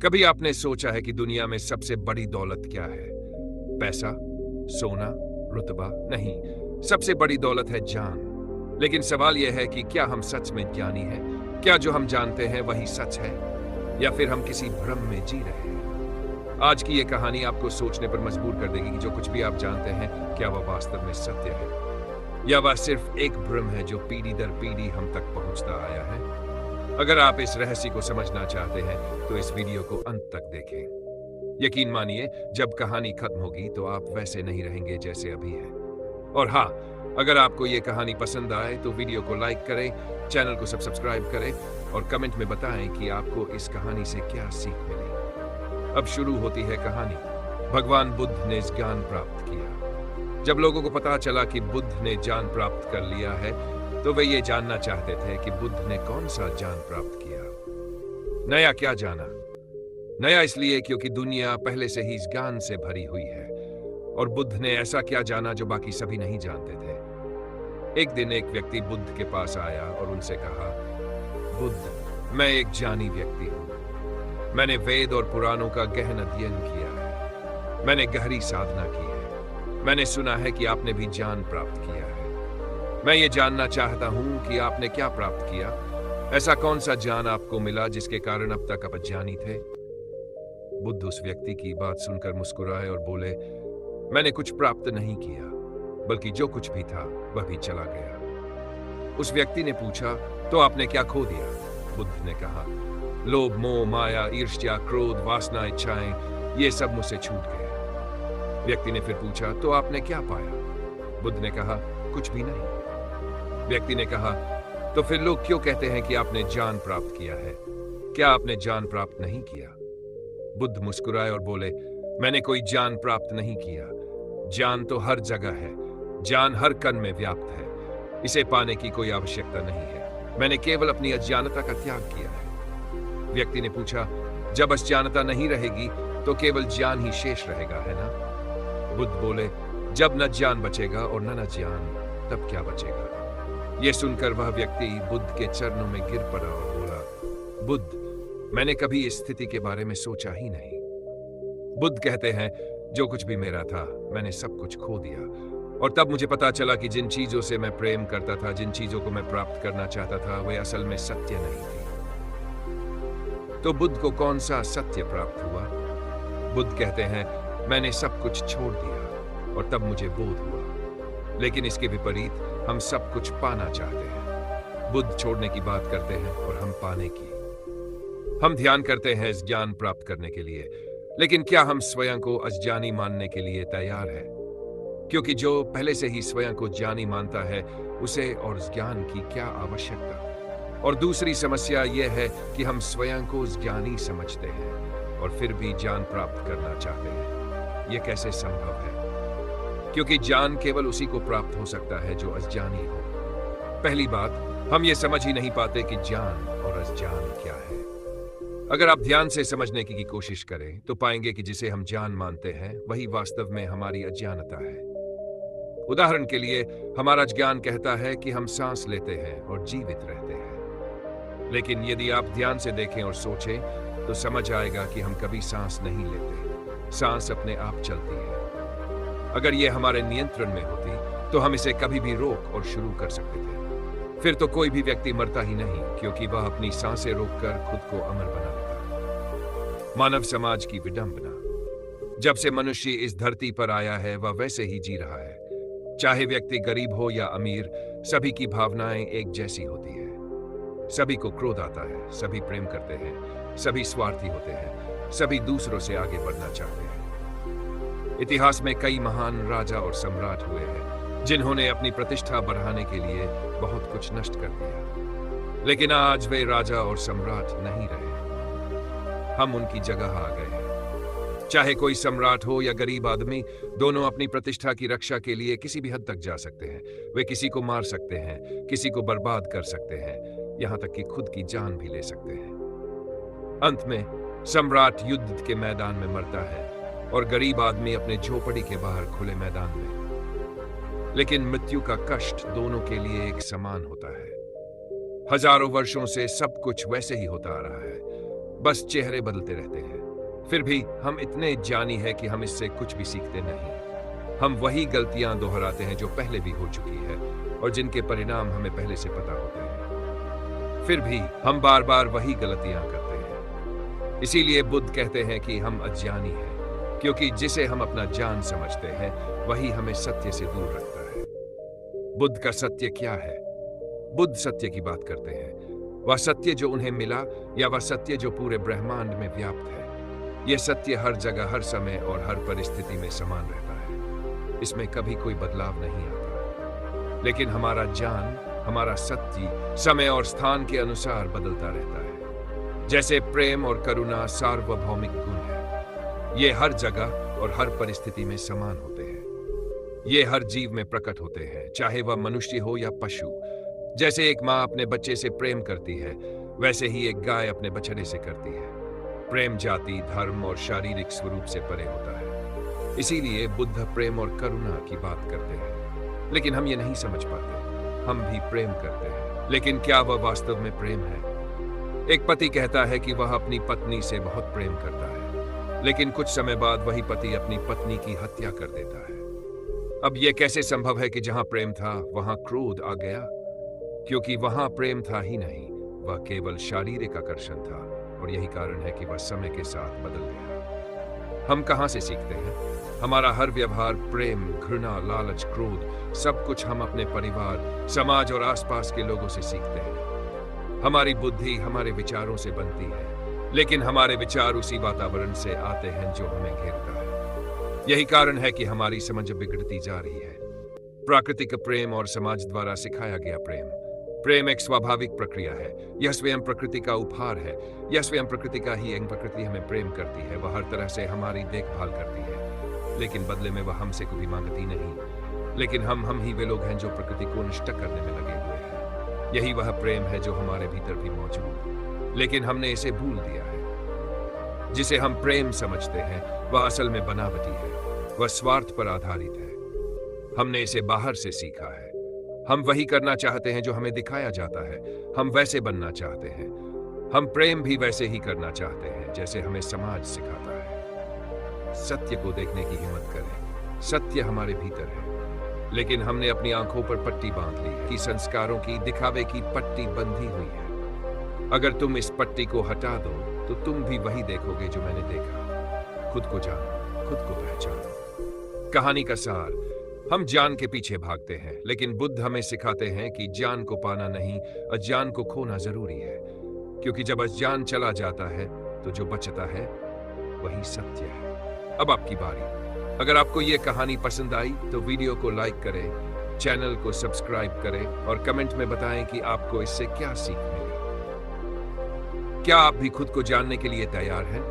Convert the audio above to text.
कभी आपने सोचा है कि दुनिया में सबसे बड़ी दौलत क्या है? पैसा, सोना, रुतबा? नहीं, सबसे बड़ी दौलत है जान। लेकिन सवाल यह है कि क्या हम सच में ज्ञानी हैं? क्या जो हम जानते हैं वही सच है, या फिर हम किसी भ्रम में जी रहे हैं? आज की यह कहानी आपको सोचने पर मजबूर कर देगी कि जो कुछ भी आप जानते हैं, क्या वह वास्तव में सत्य है, या वह सिर्फ एक भ्रम है जो पीढ़ी दर पीढ़ी हम तक पहुंचता आया है। अगर आप इस रहस्य को समझना चाहते हैं तो इस वीडियो को अंत तक देखें। यकीन मानिए, जब कहानी खत्म होगी तो आप वैसे नहीं रहेंगे जैसे अभी हैं। और हाँ, अगर आपको ये कहानी पसंद आए तो वीडियो को लाइक करें, चैनल को सब्सक्राइब करें और कमेंट में बताएं कि आपको इस कहानी से क्या सीख मिली। अब शुरू होती है कहानी। भगवान बुद्ध ने ज्ञान प्राप्त किया। जब लोगों को पता चला कि बुद्ध ने ज्ञान प्राप्त कर लिया है तो वे ये जानना चाहते थे कि बुद्ध ने कौन सा ज्ञान प्राप्त किया। नया क्या जाना? नया इसलिए क्योंकि दुनिया पहले से ही ज्ञान से भरी हुई है, और बुद्ध ने ऐसा क्या जाना जो बाकी सभी नहीं जानते थे। एक दिन एक व्यक्ति बुद्ध के पास आया और उनसे कहा, बुद्ध, मैं एक ज्ञानी व्यक्ति हूं। मैंने वेद और पुराणों का गहन अध्ययन किया है। मैंने गहरी साधना की है। मैंने सुना है कि आपने भी ज्ञान प्राप्त किया है। मैं ये जानना चाहता हूं कि आपने क्या प्राप्त किया। ऐसा कौन सा ज्ञान आपको मिला जिसके कारण अब तक आप अज्ञानी थे? बुद्ध उस व्यक्ति की बात सुनकर मुस्कुराए और बोले, मैंने कुछ प्राप्त नहीं किया, बल्कि जो कुछ भी था वह भी चला गया। उस व्यक्ति ने पूछा, तो आपने क्या खो दिया? बुद्ध ने कहा, लोभ, मोह, माया, ईर्ष्या, क्रोध, वासना, इच्छाएं, ये सब मुझसे छूट गए। व्यक्ति ने फिर पूछा, तो आपने क्या पाया? बुद्ध ने कहा, कुछ भी नहीं। व्यक्ति ने कहा, तो फिर लोग क्यों कहते हैं कि आपने ज्ञान प्राप्त किया है? क्या आपने ज्ञान प्राप्त नहीं किया? बुद्ध मुस्कुराए और बोले, मैंने कोई ज्ञान प्राप्त नहीं किया। ज्ञान तो हर जगह है। ज्ञान हर कण में व्याप्त है। इसे पाने की कोई आवश्यकता नहीं है। मैंने केवल अपनी अज्ञानता का त्याग किया है। व्यक्ति ने पूछा, जब अज्ञानता नहीं रहेगी तो केवल ज्ञान ही शेष रहेगा, है ना? बुद्ध बोले, जब न ज्ञान बचेगा और न ज्ञान, तब क्या बचेगा? यह सुनकर वह व्यक्ति बुद्ध के चरणों में गिर पड़ा और बोला, बुद्ध, मैंने कभी इस स्थिति के बारे में सोचा ही नहीं। बुद्ध कहते हैं, जो कुछ भी मेरा था मैंने सब कुछ खो दिया, और तब मुझे पता चला कि जिन चीजों से मैं प्रेम करता था, जिन चीजों को मैं प्राप्त करना चाहता था, वे असल में सत्य नहीं थी। तो बुद्ध को कौन सा सत्य प्राप्त हुआ? बुद्ध कहते हैं, मैंने सब कुछ छोड़ दिया और तब मुझे बोध हुआ। लेकिन इसके विपरीत हम सब कुछ पाना चाहते हैं। बुद्ध छोड़ने की बात करते हैं और हम पाने की। हम ध्यान करते हैं इस ज्ञान प्राप्त करने के लिए, लेकिन क्या हम स्वयं को अज्ञानी मानने के लिए तैयार हैं? क्योंकि जो पहले से ही स्वयं को ज्ञानी मानता है, उसे और ज्ञान की क्या आवश्यकता? और दूसरी समस्या यह है कि हम स्वयं को ज्ञानी समझते हैं और फिर भी ज्ञान प्राप्त करना चाहते हैं। यह कैसे संभव है? क्योंकि ज्ञान केवल उसी को प्राप्त हो सकता है जो अज्ञानी हो। पहली बात, हम ये समझ ही नहीं पाते कि ज्ञान और अज्ञान क्या है। अगर आप ध्यान से समझने की कोशिश करें तो पाएंगे कि जिसे हम ज्ञान मानते हैं वही वास्तव में हमारी अज्ञानता है। उदाहरण के लिए, हमारा ज्ञान कहता है कि हम सांस लेते हैं और जीवित रहते हैं। लेकिन यदि आप ध्यान से देखें और सोचें तो समझ आएगा कि हम कभी सांस नहीं लेते। सांस अपने आप चलती है। अगर यह हमारे नियंत्रण में होती तो हम इसे कभी भी रोक और शुरू कर सकते थे। फिर तो कोई भी व्यक्ति मरता ही नहीं, क्योंकि वह अपनी सांसें रोककर खुद को अमर बना लेता। मानव समाज की विडंबना। जब से मनुष्य इस धरती पर आया है वह वैसे ही जी रहा है। चाहे व्यक्ति गरीब हो या अमीर, सभी की भावनाएं एक जैसी होती है। सभी को क्रोध आता है, सभी प्रेम करते हैं, सभी स्वार्थी होते हैं, सभी दूसरों से आगे बढ़ना चाहते हैं। इतिहास में कई महान राजा और सम्राट हुए हैं जिन्होंने अपनी प्रतिष्ठा बढ़ाने के लिए बहुत कुछ नष्ट कर दिया। लेकिन आज वे राजा और सम्राट नहीं रहे। हम उनकी जगह आ गए हैं। चाहे कोई सम्राट हो या गरीब आदमी, दोनों अपनी प्रतिष्ठा की रक्षा के लिए किसी भी हद तक जा सकते हैं। वे किसी को मार सकते हैं, किसी को बर्बाद कर सकते हैं, यहां तक कि खुद की जान भी ले सकते हैं। अंत में सम्राट युद्ध के मैदान में मरता है और गरीब आदमी अपने झोपड़ी के बाहर खुले मैदान में। लेकिन मृत्यु का कष्ट दोनों के लिए एक समान होता है। हजारों वर्षों से सब कुछ वैसे ही होता आ रहा है। बस चेहरे बदलते रहते हैं। फिर भी हम इतने ज्ञानी हैं कि हम इससे कुछ भी सीखते नहीं। हम वही गलतियां दोहराते हैं जो पहले भी हो चुकी है और जिनके परिणाम हमें पहले से पता होते हैं। फिर भी हम बार बार वही गलतियां करते हैं। इसीलिए बुद्ध कहते हैं कि हम अज्ञानी हैं, क्योंकि जिसे हम अपना ज्ञान समझते हैं वही हमें सत्य से दूर रखता है। बुद्ध का सत्य क्या है? बुद्ध सत्य की बात करते हैं, वह सत्य जो उन्हें मिला या वह सत्य जो पूरे ब्रह्मांड में व्याप्त है। यह सत्य हर जगह, हर समय और हर परिस्थिति में समान रहता है। इसमें कभी कोई बदलाव नहीं आता। लेकिन हमारा ज्ञान, हमारा सत्य समय और स्थान के अनुसार बदलता रहता है। जैसे प्रेम और करुणा सार्वभौमिक गुण है। ये हर जगह और हर परिस्थिति में समान होते हैं। ये हर जीव में प्रकट होते हैं, चाहे वह मनुष्य हो या पशु। जैसे एक माँ अपने बच्चे से प्रेम करती है, वैसे ही एक गाय अपने बछड़े से करती है। प्रेम जाति, धर्म और शारीरिक स्वरूप से परे होता है। इसीलिए बुद्ध प्रेम और करुणा की बात करते हैं। लेकिन हम ये नहीं समझ पाते। हम भी प्रेम करते हैं, लेकिन क्या वह वास्तव में प्रेम है? एक पति कहता है कि वह अपनी पत्नी से बहुत प्रेम करता है, लेकिन कुछ समय बाद वही पति अपनी पत्नी की हत्या कर देता है। अब यह कैसे संभव है कि जहां प्रेम था वहां क्रोध आ गया? क्योंकि वहां प्रेम था ही नहीं, वह केवल शारीरिक आकर्षण था, और यही कारण है कि वह समय के साथ बदल गया। हम कहां से सीखते हैं? हमारा हर व्यवहार प्रेम, घृणा, लालच, क्रोध, सब कुछ हम अपने परिवार, समाज और आसपास के लोगों से सीखते हैं। हमारी बुद्धि हमारे विचारों से बनती है, लेकिन हमारे विचार उसी वातावरण से आते हैं जो हमें घेरता है। यही कारण है कि हमारी समझ बिगड़ती जा रही है। प्राकृतिक प्रेम और समाज द्वारा सिखाया गया प्रेम। प्रेम एक स्वाभाविक प्रक्रिया है। यह स्वयं प्रकृति का उपहार है। यह स्वयं प्रकृति का ही एक प्रकृति हमें प्रेम करती है। वह हर तरह से हमारी देखभाल करती है, लेकिन बदले में वह हमसे कभी मांगती नहीं। लेकिन हम ही वे लोग हैं जो प्रकृति को नष्ट करने में लगे हुए हैं। यही वह प्रेम है जो हमारे भीतर भी मौजूद, लेकिन हमने इसे भूल दिया है। जिसे हम प्रेम समझते हैं वह असल में बनावटी है। वह स्वार्थ पर आधारित है। हमने इसे बाहर से सीखा है। हम वही करना चाहते हैं जो हमें दिखाया जाता है। हम वैसे बनना चाहते हैं। हम प्रेम भी वैसे ही करना चाहते हैं जैसे हमें समाज सिखाता है। सत्य को देखने की हिम्मत करें। सत्य हमारे भीतर है, लेकिन हमने अपनी आंखों पर पट्टी बांध ली है कि संस्कारों की, दिखावे की पट्टी बंधी हुई है। अगर तुम इस पट्टी को हटा दो तो तुम भी वही देखोगे जो मैंने देखा। खुद को जानो, खुद को पहचानो। कहानी का सार, हम ज्ञान के पीछे भागते हैं, लेकिन बुद्ध हमें सिखाते हैं कि ज्ञान को पाना नहीं, अज्ञान को खोना जरूरी है। क्योंकि जब अज्ञान चला जाता है तो जो बचता है वही सत्य है। अब आपकी बारी। अगर आपको ये कहानी पसंद आई तो वीडियो को लाइक करें, चैनल को सब्सक्राइब करें और कमेंट में बताएं कि आपको इससे क्या सीख मिली। क्या आप भी खुद को जानने के लिए तैयार हैं?